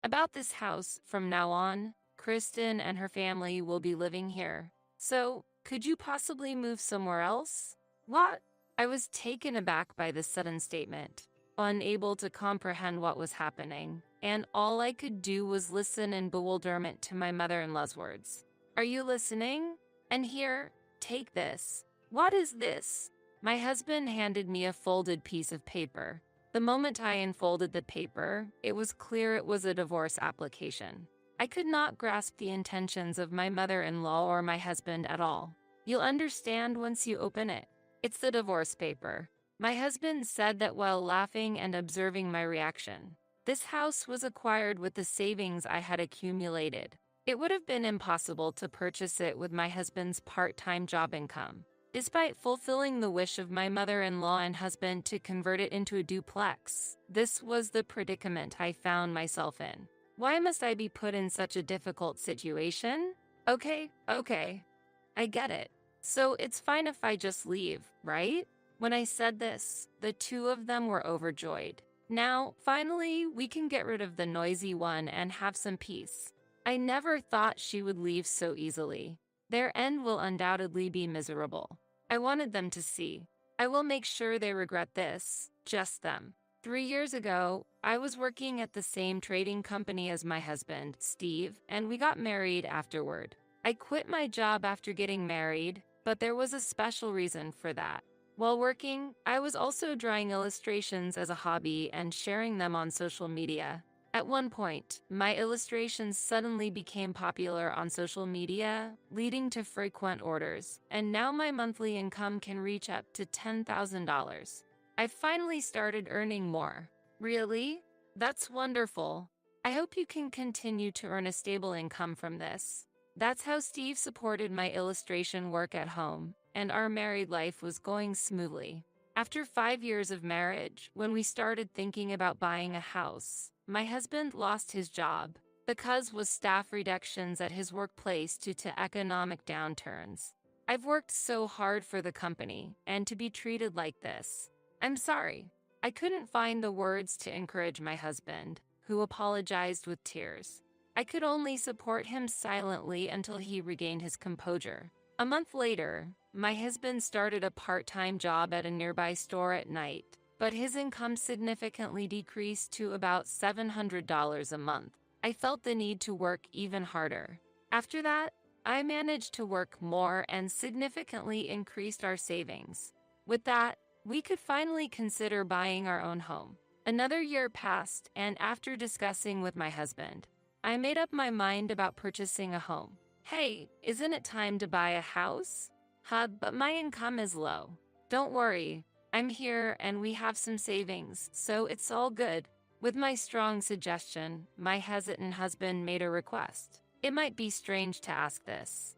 About this house, from now on, Kristen and her family will be living here. So, could you possibly move somewhere else? What? I was taken aback by this sudden statement, unable to comprehend what was happening, and all I could do was listen in bewilderment to my mother-in-law's words. Are you listening? And here, take this. What is this? My husband handed me a folded piece of paper. The moment I unfolded the paper, it was clear it was a divorce application. I could not grasp the intentions of my mother-in-law or my husband at all. You'll understand once you open it. It's the divorce paper. My husband said that while laughing and observing my reaction. This house was acquired with the savings I had accumulated. It would have been impossible to purchase it with my husband's part-time job income. Despite fulfilling the wish of my mother-in-law and husband to convert it into a duplex, this was the predicament I found myself in. Why must I be put in such a difficult situation? Okay. I get it. So it's fine if I just leave, right? When I said this, the two of them were overjoyed. Now, finally, we can get rid of the noisy one and have some peace. I never thought she would leave so easily. Their end will undoubtedly be miserable. I wanted them to see. I will make sure they regret this, just them. 3 years ago, I was working at the same trading company as my husband, Steve, and we got married afterward. I quit my job after getting married, but there was a special reason for that. While working, I was also drawing illustrations as a hobby and sharing them on social media. At one point, my illustrations suddenly became popular on social media, leading to frequent orders, and now my monthly income can reach up to $10,000. I finally started earning more. Really? That's wonderful. I hope you can continue to earn a stable income from this. That's how Steve supported my illustration work at home, and our married life was going smoothly. After 5 years of marriage, when we started thinking about buying a house, my husband lost his job. The cause was staff reductions at his workplace due to economic downturns. I've worked so hard for the company, and to be treated like this. I'm sorry. I couldn't find the words to encourage my husband, who apologized with tears. I could only support him silently until he regained his composure. A month later, my husband started a part-time job at a nearby store at night, but his income significantly decreased to about $700 a month. I felt the need to work even harder. After that, I managed to work more and significantly increased our savings. With that, we could finally consider buying our own home. Another year passed, and after discussing with my husband, I made up my mind about purchasing a home. Hey, isn't it time to buy a house? But my income is low. Don't worry, I'm here and we have some savings, so it's all good. With my strong suggestion, my hesitant husband made a request. It might be strange to ask this,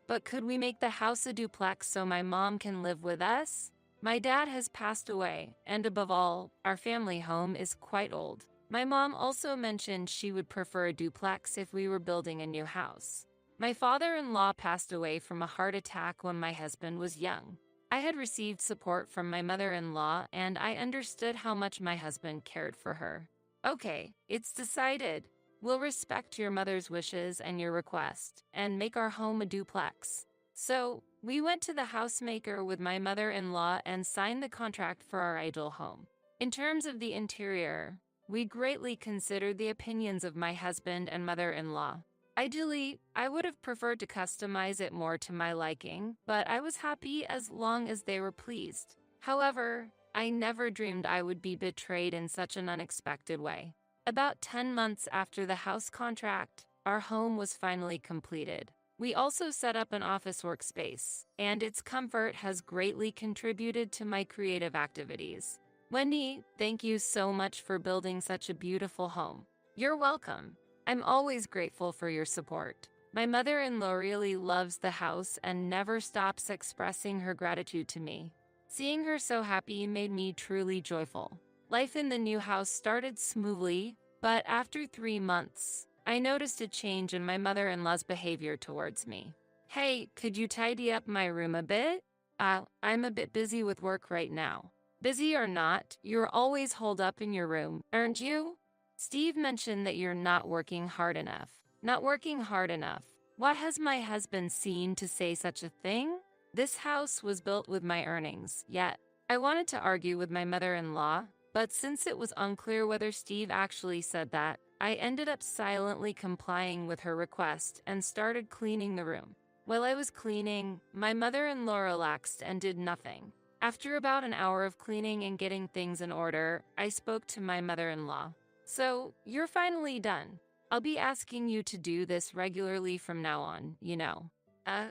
but could we make the house a duplex so my mom can live with us? My dad has passed away, and above all, our family home is quite old. My mom also mentioned she would prefer a duplex if we were building a new house. My father-in-law passed away from a heart attack when my husband was young. I had received support from my mother-in-law, and I understood how much my husband cared for her. Okay, it's decided. We'll respect your mother's wishes and your request, and make our home a duplex. So, we went to the housemaker with my mother-in-law and signed the contract for our ideal home. In terms of the interior, we greatly considered the opinions of my husband and mother-in-law. Ideally, I would have preferred to customize it more to my liking, but I was happy as long as they were pleased. However, I never dreamed I would be betrayed in such an unexpected way. About 10 months after the house contract, our home was finally completed. We also set up an office workspace, and its comfort has greatly contributed to my creative activities. Wendy, thank you so much for building such a beautiful home. You're welcome. I'm always grateful for your support. My mother-in-law really loves the house and never stops expressing her gratitude to me. Seeing her so happy made me truly joyful. Life in the new house started smoothly, but after 3 months, I noticed a change in my mother-in-law's behavior towards me. Hey, could you tidy up my room a bit? I'm a bit busy with work right now. Busy or not, you're always holed up in your room, aren't you? Steve mentioned that you're not working hard enough. Not working hard enough. What has my husband seen to say such a thing? This house was built with my earnings, yet I wanted to argue with my mother-in-law, but since it was unclear whether Steve actually said that, I ended up silently complying with her request and started cleaning the room. While I was cleaning, my mother-in-law relaxed and did nothing. After about an hour of cleaning and getting things in order, I spoke to my mother-in-law. So, you're finally done. I'll be asking you to do this regularly from now on, you know.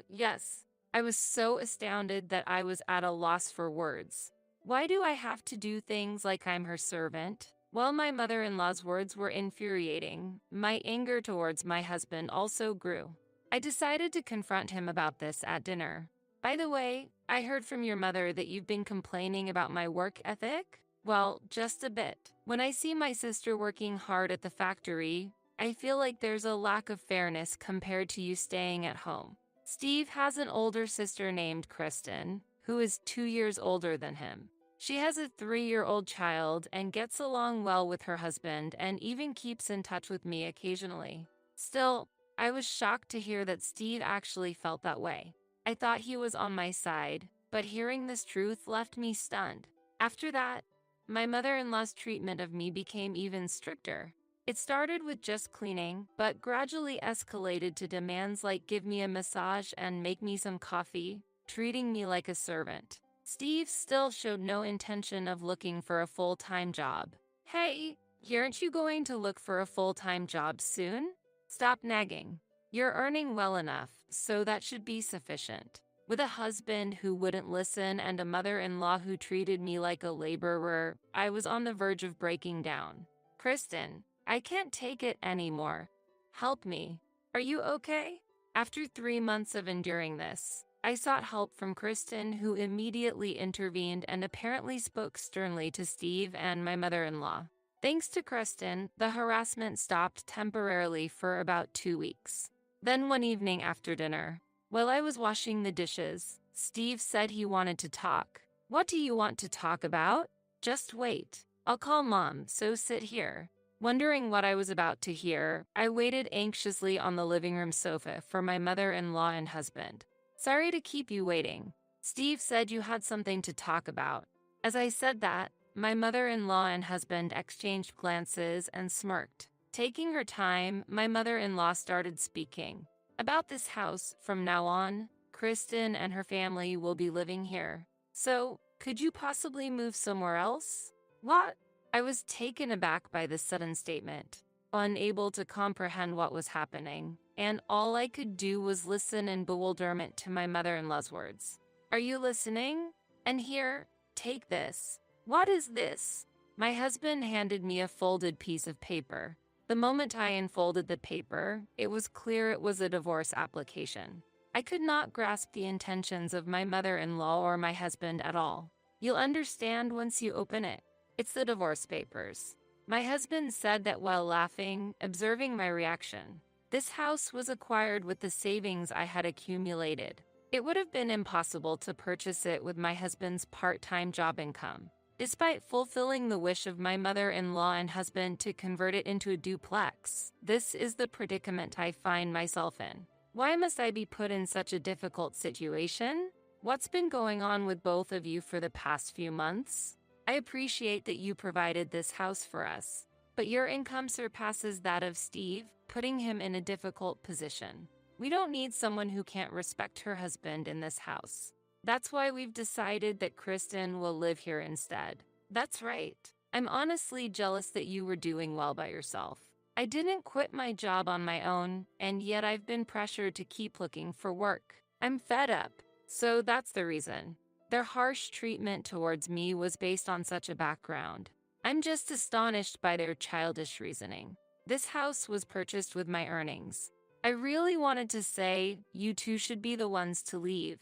Yes. I was so astounded that I was at a loss for words. Why do I have to do things like I'm her servant? While my mother-in-law's words were infuriating, my anger towards my husband also grew. I decided to confront him about this at dinner. By the way, I heard from your mother that you've been complaining about my work ethic? Well, just a bit. When I see my sister working hard at the factory, I feel like there's a lack of fairness compared to you staying at home. Steve has an older sister named Kristen, who is 2 years older than him. She has a 3-year-old child and gets along well with her husband and even keeps in touch with me occasionally. Still, I was shocked to hear that Steve actually felt that way. I thought he was on my side, but hearing this truth left me stunned. After that, my mother-in-law's treatment of me became even stricter. It started with just cleaning, but gradually escalated to demands like give me a massage and make me some coffee, treating me like a servant. Steve still showed no intention of looking for a full-time job. Hey, aren't you going to look for a full-time job soon? Stop nagging. You're earning well enough, so that should be sufficient. With a husband who wouldn't listen and a mother-in-law who treated me like a laborer, I was on the verge of breaking down. Kristen, I can't take it anymore. Help me. Are you okay? After 3 months of enduring this, I sought help from Kristen, who immediately intervened and apparently spoke sternly to Steve and my mother-in-law. Thanks to Kristen, the harassment stopped temporarily for about 2 weeks. Then one evening after dinner, while I was washing the dishes, Steve said he wanted to talk. What do you want to talk about? Just wait. I'll call Mom, so sit here. Wondering what I was about to hear, I waited anxiously on the living room sofa for my mother-in-law and husband. Sorry to keep you waiting. Steve said you had something to talk about. As I said that, my mother-in-law and husband exchanged glances and smirked. Taking her time, my mother-in-law started speaking. About this house, from now on, Kristen and her family will be living here. So, could you possibly move somewhere else? What? I was taken aback by this sudden statement, unable to comprehend what was happening, and all I could do was listen in bewilderment to my mother-in-law's words. Are you listening? And here, take this. What is this? My husband handed me a folded piece of paper. The moment I unfolded the paper, it was clear it was a divorce application. I could not grasp the intentions of my mother-in-law or my husband at all. You'll understand once you open it. It's the divorce papers. My husband said that while laughing, observing my reaction. This house was acquired with the savings I had accumulated. It would have been impossible to purchase it with my husband's part-time job income. Despite fulfilling the wish of my mother-in-law and husband to convert it into a duplex, this is the predicament I find myself in. Why must I be put in such a difficult situation? What's been going on with both of you for the past few months? I appreciate that you provided this house for us, but your income surpasses that of Steve, putting him in a difficult position. We don't need someone who can't respect her husband in this house. That's why we've decided that Kristen will live here instead. That's right. I'm honestly jealous that you were doing well by yourself. I didn't quit my job on my own, and yet I've been pressured to keep looking for work. I'm fed up, so that's the reason. Their harsh treatment towards me was based on such a background. I'm just astonished by their childish reasoning. This house was purchased with my earnings. I really wanted to say, you two should be the ones to leave,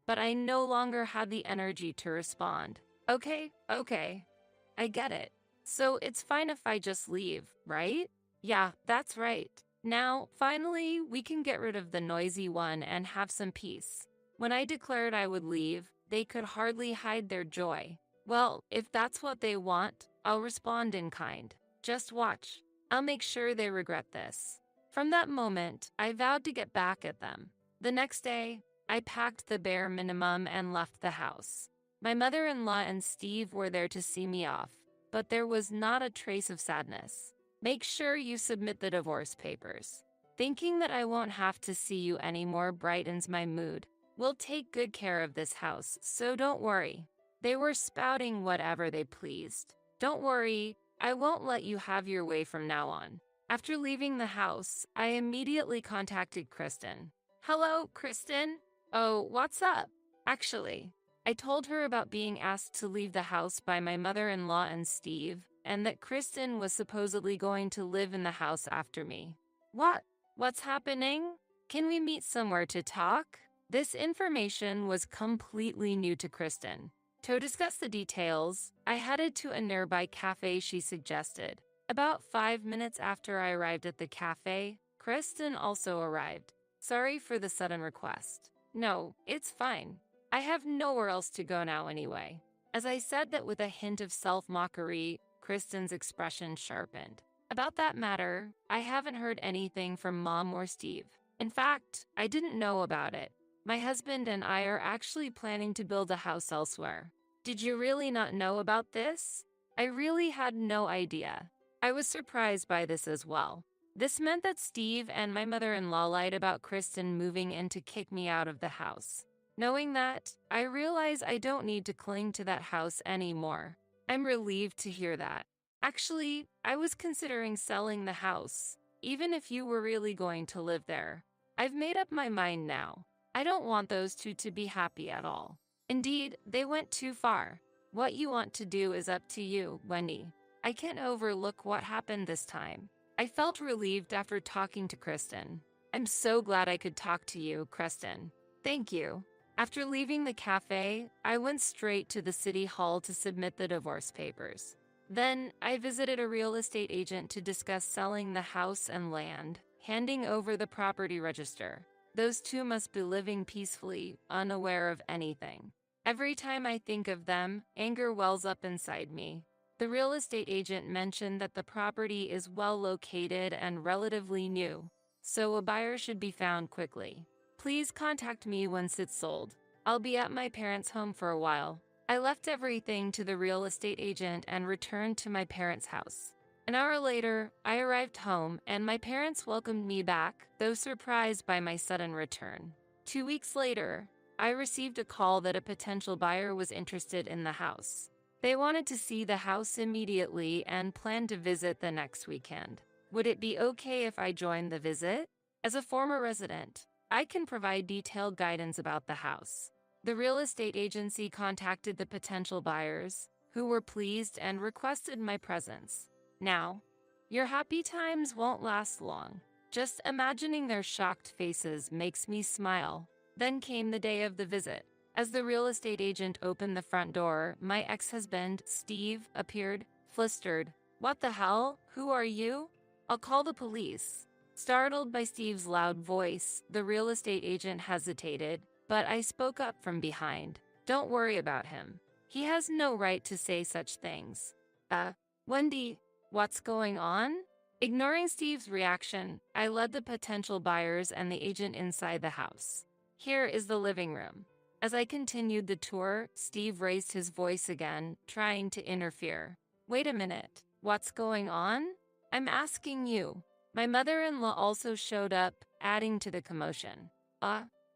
but I no longer had the energy to respond. Okay. I get it. So it's fine if I just leave, right? Yeah, that's right. Now, finally, we can get rid of the noisy one and have some peace. When I declared I would leave, they could hardly hide their joy. Well, if that's what they want, I'll respond in kind. Just watch. I'll make sure they regret this. From that moment, I vowed to get back at them. The next day, I packed the bare minimum and left the house. My mother-in-law and Steve were there to see me off, but there was not a trace of sadness. Make sure you submit the divorce papers. Thinking that I won't have to see you anymore brightens my mood. We'll take good care of this house, so don't worry. They were spouting whatever they pleased. Don't worry, I won't let you have your way from now on. After leaving the house, I immediately contacted Kristen. Hello, Kristen? Oh, what's up? Actually, I told her about being asked to leave the house by my mother-in-law and Steve, and that Kristen was supposedly going to live in the house after me. What? What's happening? Can we meet somewhere to talk? This information was completely new to Kristen. To discuss the details, I headed to a nearby cafe she suggested. About 5 minutes after I arrived at the cafe, Kristen also arrived. Sorry for the sudden request. No, it's fine. I have nowhere else to go now anyway. As I said that with a hint of self-mockery, Kristen's expression sharpened. About that matter, I haven't heard anything from Mom or Steve. In fact, I didn't know about it. My husband and I are actually planning to build a house elsewhere. Did you really not know about this? I really had no idea. I was surprised by this as well. This meant that Steve and my mother-in-law lied about Kristen moving in to kick me out of the house. Knowing that, I realize I don't need to cling to that house anymore. I'm relieved to hear that. Actually, I was considering selling the house, even if you were really going to live there. I've made up my mind now. I don't want those two to be happy at all. Indeed, they went too far. What you want to do is up to you, Wendy. I can't overlook what happened this time. I felt relieved after talking to Kristen. I'm so glad I could talk to you, Kristen. Thank you. After leaving the cafe, I went straight to the city hall to submit the divorce papers. Then, I visited a real estate agent to discuss selling the house and land, handing over the property register. Those two must be living peacefully, unaware of anything. Every time I think of them, anger wells up inside me. The real estate agent mentioned that the property is well located and relatively new, so a buyer should be found quickly. Please contact me once it's sold. I'll be at my parents' home for a while. I left everything to the real estate agent and returned to my parents' house. An hour later, I arrived home and my parents welcomed me back, though surprised by my sudden return. 2 weeks later, I received a call that a potential buyer was interested in the house. They wanted to see the house immediately and planned to visit the next weekend. Would it be okay if I joined the visit? As a former resident, I can provide detailed guidance about the house. The real estate agency contacted the potential buyers, who were pleased and requested my presence. Now, your happy times won't last long. Just imagining their shocked faces makes me smile. Then came the day of the visit. As the real estate agent opened the front door, my ex-husband, Steve, appeared, flustered. What the hell? Who are you? I'll call the police. Startled by Steve's loud voice, the real estate agent hesitated, but I spoke up from behind. Don't worry about him. He has no right to say such things. Wendy, what's going on? Ignoring Steve's reaction, I led the potential buyers and the agent inside the house. Here is the living room. As I continued the tour, Steve raised his voice again, trying to interfere. Wait a minute. What's going on? I'm asking you. My mother-in-law also showed up, adding to the commotion.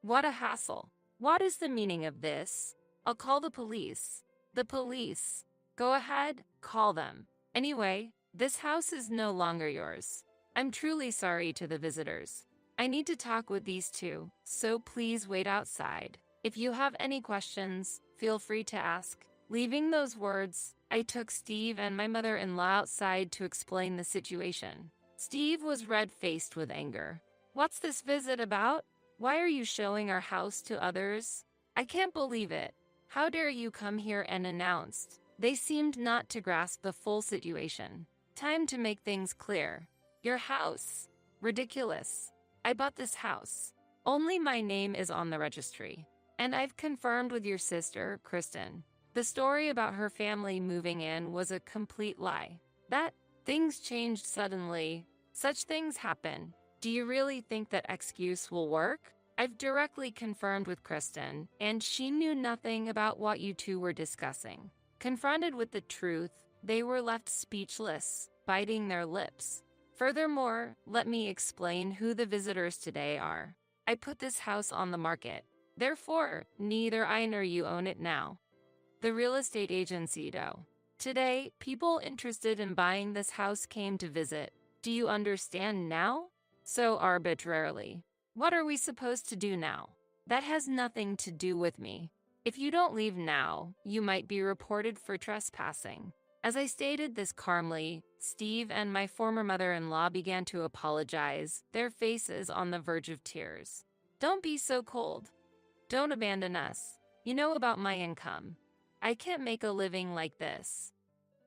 What a hassle. What is the meaning of this? I'll call the police. The police. Go ahead, call them. Anyway, this house is no longer yours. I'm truly sorry to the visitors. I need to talk with these two, so please wait outside. If you have any questions, feel free to ask. Leaving those words, I took Steve and my mother-in-law outside to explain the situation. Steve was red-faced with anger. What's this visit about? Why are you showing our house to others? I can't believe it. How dare you come here and announce? They seemed not to grasp the full situation. Time to make things clear. Your house. Ridiculous. I bought this house. Only my name is on the registry. And I've confirmed with your sister, Kristen. The story about her family moving in was a complete lie. That Things changed suddenly. Such things happen. Do you really think that excuse will work? I've directly confirmed with Kristen, and she knew nothing about what you two were discussing. Confronted with the truth, they were left speechless, biting their lips. Furthermore, let me explain who the visitors today are. I put this house on the market. Therefore, neither I nor you own it now. The real estate agency, though. Today, people interested in buying this house came to visit. Do you understand now? So arbitrarily. What are we supposed to do now? That has nothing to do with me. If you don't leave now, you might be reported for trespassing. As I stated this calmly, Steve and my former mother-in-law began to apologize, their faces on the verge of tears. Don't be so cold. Don't abandon us. You know about my income. I can't make a living like this.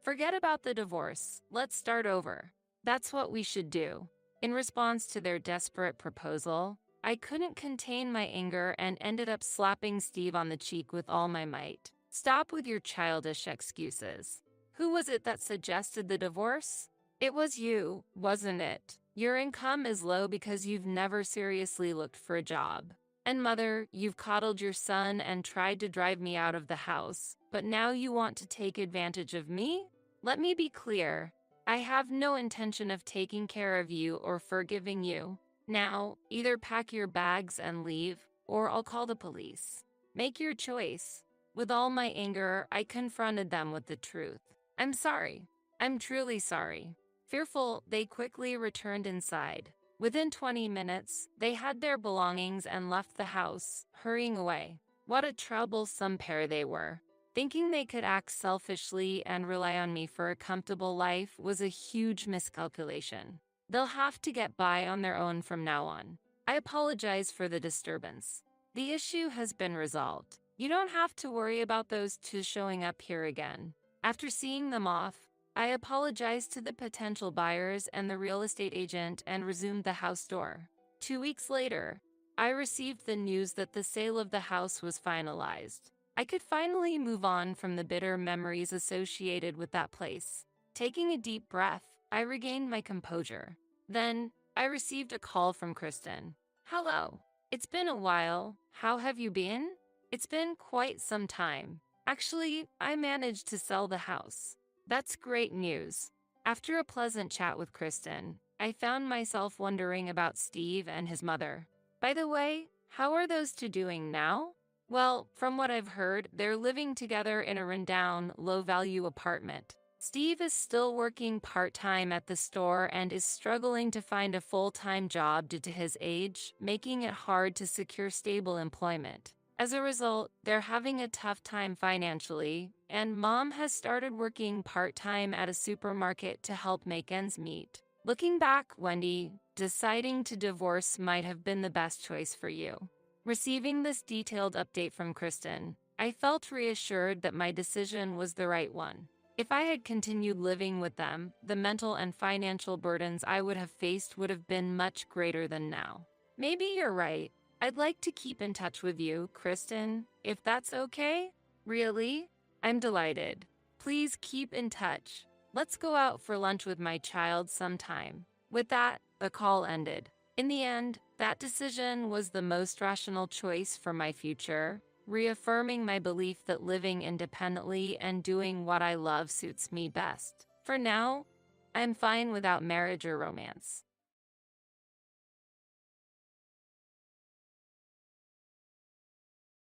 Forget about the divorce. Let's start over. That's what we should do. In response to their desperate proposal, I couldn't contain my anger and ended up slapping Steve on the cheek with all my might. Stop with your childish excuses. Who was it that suggested the divorce? It was you, wasn't it? Your income is low because you've never seriously looked for a job. And mother, you've coddled your son and tried to drive me out of the house, but now you want to take advantage of me? Let me be clear. I have no intention of taking care of you or forgiving you. Now, either pack your bags and leave, or I'll call the police. Make your choice. With all my anger, I confronted them with the truth. I'm sorry. I'm truly sorry. Fearful, they quickly returned inside. Within 20 minutes, they had their belongings and left the house, hurrying away. What a troublesome pair they were. Thinking they could act selfishly and rely on me for a comfortable life was a huge miscalculation. They'll have to get by on their own from now on. I apologize for the disturbance. The issue has been resolved. You don't have to worry about those two showing up here again. After seeing them off, I apologized to the potential buyers and the real estate agent and resumed the house door. 2 weeks later, I received the news that the sale of the house was finalized. I could finally move on from the bitter memories associated with that place. Taking a deep breath, I regained my composure. Then, I received a call from Kristen. Hello. It's been a while. How have you been? It's been quite some time. Actually, I managed to sell the house. That's great news. After a pleasant chat with Kristen, I found myself wondering about Steve and his mother. By the way, how are those two doing now? Well, from what I've heard, they're living together in a rundown, low-value apartment. Steve is still working part-time at the store and is struggling to find a full-time job due to his age, making it hard to secure stable employment. As a result, they're having a tough time financially, and Mom has started working part-time at a supermarket to help make ends meet. Looking back, Wendy, deciding to divorce might have been the best choice for you. Receiving this detailed update from Kristen, I felt reassured that my decision was the right one. If I had continued living with them, the mental and financial burdens I would have faced would have been much greater than now. Maybe you're right. I'd like to keep in touch with you, Kristen, if that's okay? Really? I'm delighted. Please keep in touch. Let's go out for lunch with my child sometime. With that, the call ended. In the end, that decision was the most rational choice for my future, reaffirming my belief that living independently and doing what I love suits me best. For now, I'm fine without marriage or romance.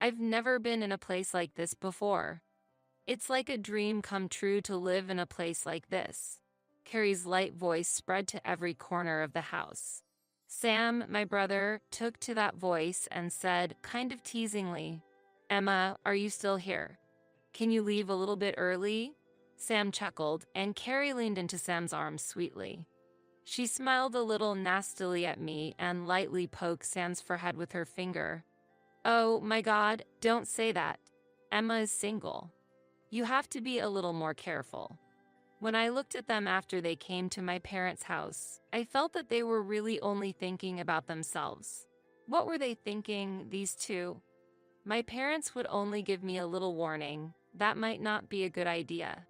I've never been in a place like this before. It's like a dream come true to live in a place like this. Carrie's light voice spread to every corner of the house. Sam, my brother, took to that voice and said, kind of teasingly, Emma, are you still here? Can you leave a little bit early? Sam chuckled, and Carrie leaned into Sam's arms sweetly. She smiled a little nastily at me and lightly poked Sam's forehead with her finger. Oh my God, don't say that. Emma is single. You have to be a little more careful. When I looked at them after they came to my parents' house, I felt that they were really only thinking about themselves. What were they thinking, these two? My parents would only give me a little warning. That might not be a good idea.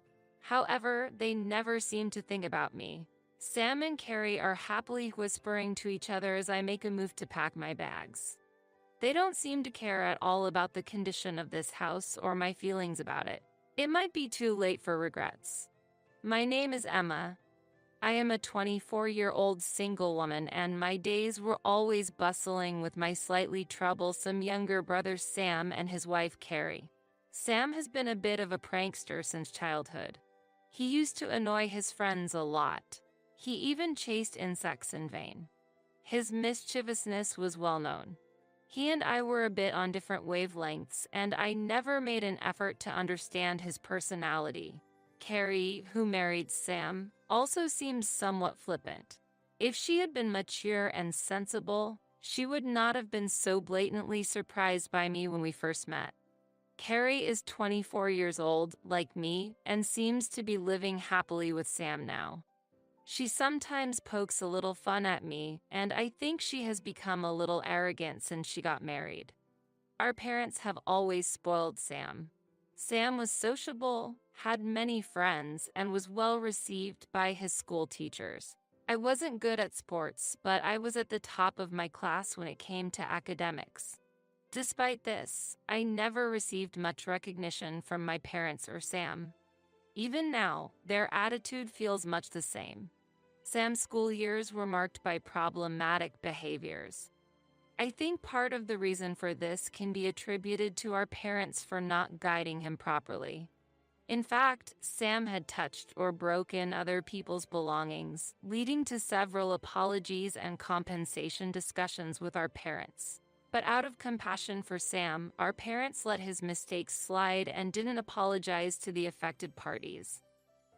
However, they never seem to think about me. Sam and Carrie are happily whispering to each other as I make a move to pack my bags. They don't seem to care at all about the condition of this house or my feelings about it. It might be too late for regrets. My name is Emma. I am a 24-year-old single woman, and my days were always bustling with my slightly troublesome younger brother Sam and his wife Carrie. Sam has been a bit of a prankster since childhood. He used to annoy his friends a lot. He even chased insects in vain. His mischievousness was well known. He and I were a bit on different wavelengths, and I never made an effort to understand his personality. Carrie, who married Sam, also seems somewhat flippant. If she had been mature and sensible, she would not have been so blatantly surprised by me when we first met. Carrie is 24 years old, like me, and seems to be living happily with Sam now. She sometimes pokes a little fun at me, and I think she has become a little arrogant since she got married. Our parents have always spoiled Sam. Sam was sociable, had many friends, and was well received by his school teachers. I wasn't good at sports, but I was at the top of my class when it came to academics. Despite this, I never received much recognition from my parents or Sam. Even now, their attitude feels much the same. Sam's school years were marked by problematic behaviors. I think part of the reason for this can be attributed to our parents for not guiding him properly. In fact, Sam had touched or broken other people's belongings, leading to several apologies and compensation discussions with our parents. But out of compassion for Sam, our parents let his mistakes slide and didn't apologize to the affected parties.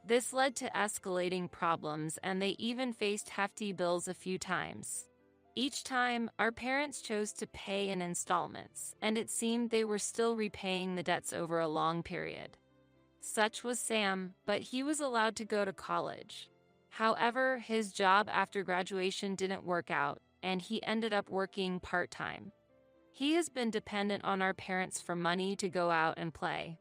This led to escalating problems, and they even faced hefty bills a few times. Each time, our parents chose to pay in installments, and it seemed they were still repaying the debts over a long period. Such was Sam, but he was allowed to go to college. However, his job after graduation didn't work out, and he ended up working part-time. He has been dependent on our parents for money to go out and play.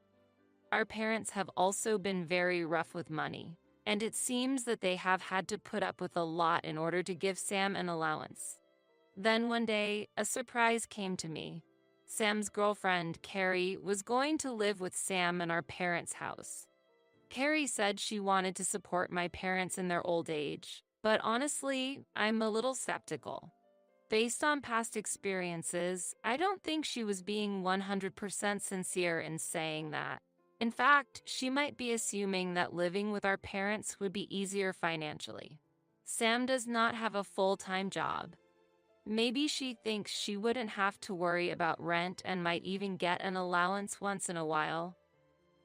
Our parents have also been very rough with money, and it seems that they have had to put up with a lot in order to give Sam an allowance. Then one day, a surprise came to me. Sam's girlfriend, Carrie, was going to live with Sam in our parents' house. Carrie said she wanted to support my parents in their old age, but honestly, I'm a little skeptical. Based on past experiences, I don't think she was being 100% sincere in saying that. In fact, she might be assuming that living with our parents would be easier financially. Sam does not have a full-time job. Maybe she thinks she wouldn't have to worry about rent and might even get an allowance once in a while.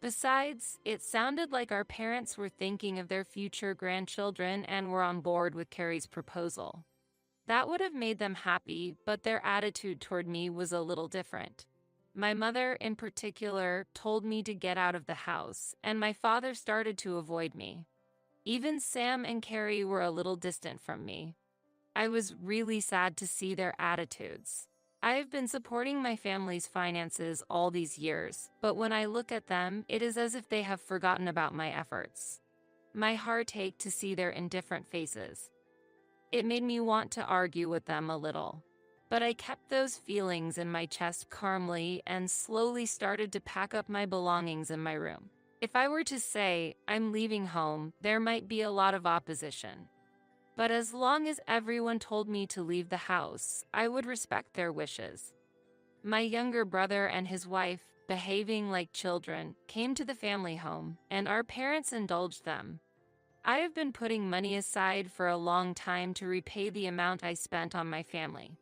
Besides, it sounded like our parents were thinking of their future grandchildren and were on board with Carrie's proposal. That would have made them happy, but their attitude toward me was a little different. My mother, in particular, told me to get out of the house, and my father started to avoid me. Even Sam and Carrie were a little distant from me. I was really sad to see their attitudes. I have been supporting my family's finances all these years, but when I look at them, it is as if they have forgotten about my efforts. My heart ached to see their indifferent faces. It made me want to argue with them a little. But I kept those feelings in my chest calmly and slowly started to pack up my belongings in my room. If I were to say, I'm leaving home, there might be a lot of opposition. But as long as everyone told me to leave the house, I would respect their wishes. My younger brother and his wife, behaving like children, came to the family home, and our parents indulged them. I have been putting money aside for a long time to repay the amount I spent on my family.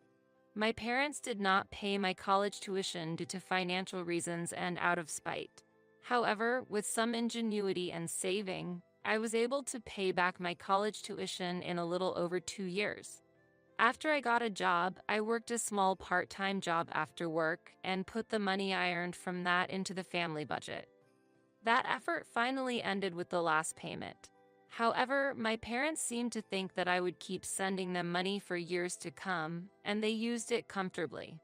My parents did not pay my college tuition due to financial reasons and out of spite. However, with some ingenuity and saving, I was able to pay back my college tuition in a little over 2 years. After I got a job, I worked a small part-time job after work and put the money I earned from that into the family budget. That effort finally ended with the last payment. However, my parents seemed to think that I would keep sending them money for years to come, and they used it comfortably.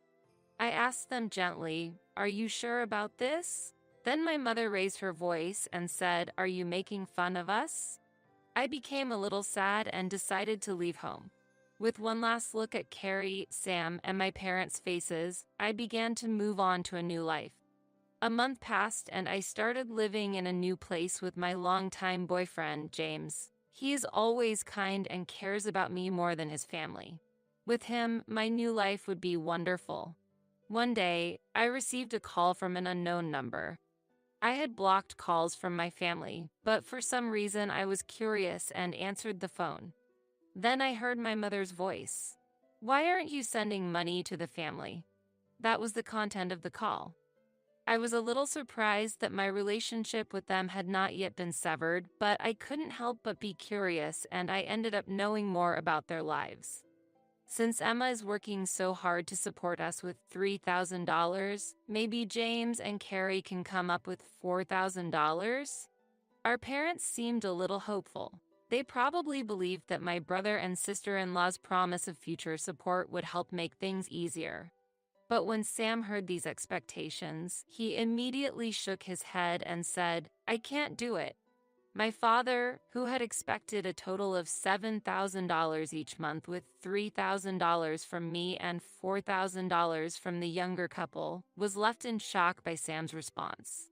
I asked them gently, "Are you sure about this?" Then my mother raised her voice and said, "Are you making fun of us?" I became a little sad and decided to leave home. With one last look at Carrie, Sam, and my parents' faces, I began to move on to a new life. A month passed and I started living in a new place with my longtime boyfriend, James. He is always kind and cares about me more than his family. With him, my new life would be wonderful. One day, I received a call from an unknown number. I had blocked calls from my family, but for some reason I was curious and answered the phone. Then I heard my mother's voice. "Why aren't you sending money to the family?" That was the content of the call. I was a little surprised that my relationship with them had not yet been severed, but I couldn't help but be curious and I ended up knowing more about their lives. Since Emma is working so hard to support us with $3,000, maybe James and Carrie can come up with $4,000? Our parents seemed a little hopeful. They probably believed that my brother and sister-in-law's promise of future support would help make things easier. But when Sam heard these expectations, he immediately shook his head and said, "I can't do it." My father, who had expected a total of $7,000 each month with $3,000 from me and $4,000 from the younger couple, was left in shock by Sam's response.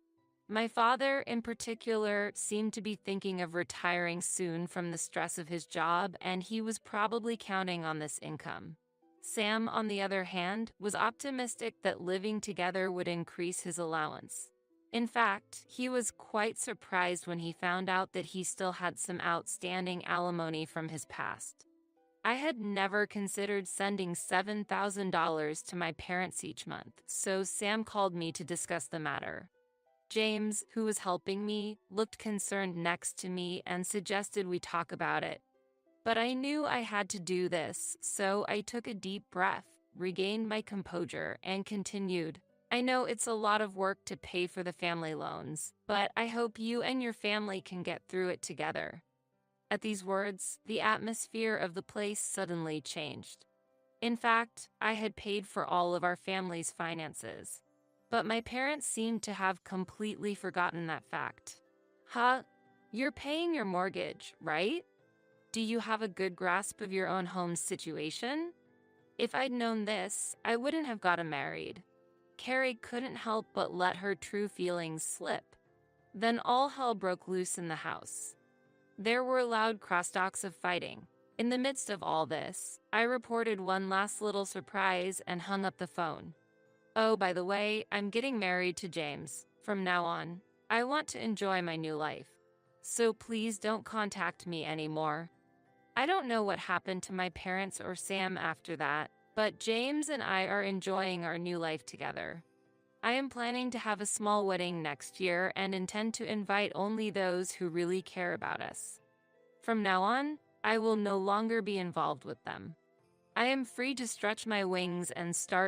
My father, in particular, seemed to be thinking of retiring soon from the stress of his job, and he was probably counting on this income. Sam, on the other hand, was optimistic that living together would increase his allowance. In fact, he was quite surprised when he found out that he still had some outstanding alimony from his past. I had never considered sending $7,000 to my parents each month, so Sam called me to discuss the matter. James, who was helping me, looked concerned next to me and suggested we talk about it. But I knew I had to do this, so I took a deep breath, regained my composure, and continued. "I know it's a lot of work to pay for the family loans, but I hope you and your family can get through it together." At these words, the atmosphere of the place suddenly changed. In fact, I had paid for all of our family's finances. But my parents seemed to have completely forgotten that fact. "Huh? You're paying your mortgage, right? Do you have a good grasp of your own home's situation?" If I'd known this, I wouldn't have gotten married. Carrie couldn't help but let her true feelings slip. Then all hell broke loose in the house. There were loud crosstalks of fighting. In the midst of all this, I reported one last little surprise and hung up the phone. "Oh, by the way, I'm getting married to James. From now on, I want to enjoy my new life. So please don't contact me anymore." I don't know what happened to my parents or Sam after that, but James and I are enjoying our new life together. I am planning to have a small wedding next year and intend to invite only those who really care about us. From now on, I will no longer be involved with them. I am free to stretch my wings and start